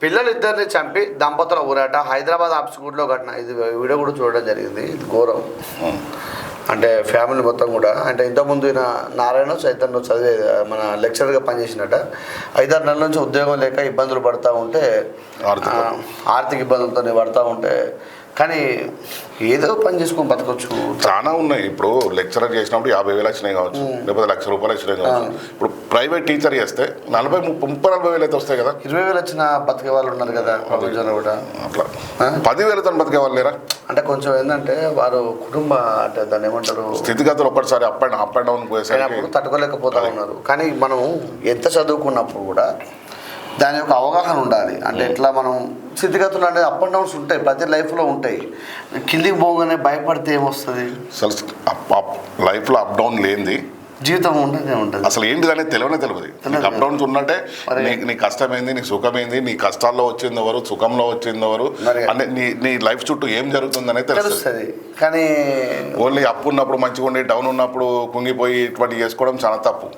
పిల్లలిద్దరిని చంపి దంపతుల ఊరాట హైదరాబాద్ ఆప్స్కూట్లో ఘటన. ఇది వీడియో కూడా చూడడం జరిగింది. ఇది ఘోరం. అంటే ఫ్యామిలీ మొత్తం కూడా అంటే ఇంతకుముందు ఈయన నారాయణ చైతన్య చదివే మన లెక్చరర్గా పనిచేసినట్ట 5-6 నెలల నుంచి ఉద్యోగం లేక ఇబ్బందులు పడుతూ ఉంటే ఆర్థిక ఇబ్బందులతో పడుతూ ఉంటే కానీ ఏదో పని చేసుకొని బతకొచ్చు. చాలా ఉన్నాయి. ఇప్పుడు లెక్చరర్ చేసినప్పుడు 50,000 వచ్చినాయి కావచ్చు, లేకపోతే ₹1,00,000 వచ్చినాయి కావచ్చు. ఇప్పుడు ప్రైవేట్ టీచర్ చేస్తే 40,000 అయితే వస్తాయి కదా. 20,000 వచ్చిన బతికే వాళ్ళు ఉన్నారు కదా ప్రభుత్వంలో కూడా. అట్లా 10,000తో బతికే వాళ్ళు లేరా? అంటే కొంచెం ఏంటంటే వారు కుటుంబ అంటే దాన్ని ఏమంటారు స్థితిగతులు ఒక్కటిసారి అప్ అండ్ డౌన్ పోయేసరికి తట్టుకోలేకపోతా ఉన్నారు. కానీ మనం ఎంత చదువుకున్నప్పుడు కూడా దాని యొక్క అవగాహన ఉండాలి. అంటే ఎట్లా మనం స్థితిగతులు అంటే అప్ అండ్ డౌన్స్ ఉంటాయి, ప్రతి లైఫ్లో ఉంటాయి. కిందికి పోగానే భయపడితే ఏమొస్తుంది? అసలు లైఫ్లో అప్ డౌన్ లేనిది జీవితం ఉంటుంది. అసలు ఏంటిది అనేది తెలియదు. నీకు అప్ డౌన్స్ ఉన్నట్టే నీ కష్టమైంది, నీ సుఖమైంది, నీ కష్టాల్లో వచ్చింది ఎవరు, సుఖంలో వచ్చింది ఎవరు, అంటే నీ లైఫ్ చుట్టూ ఏం జరుగుతుంది అనేది తెలుస్తుంది. కానీ ఓన్లీ అప్పు ఉన్నప్పుడు మంచిగా ఉండి డౌన్ ఉన్నప్పుడు కుంగిపోయి ఇటువంటి చేసుకోవడం చాలా తప్పు.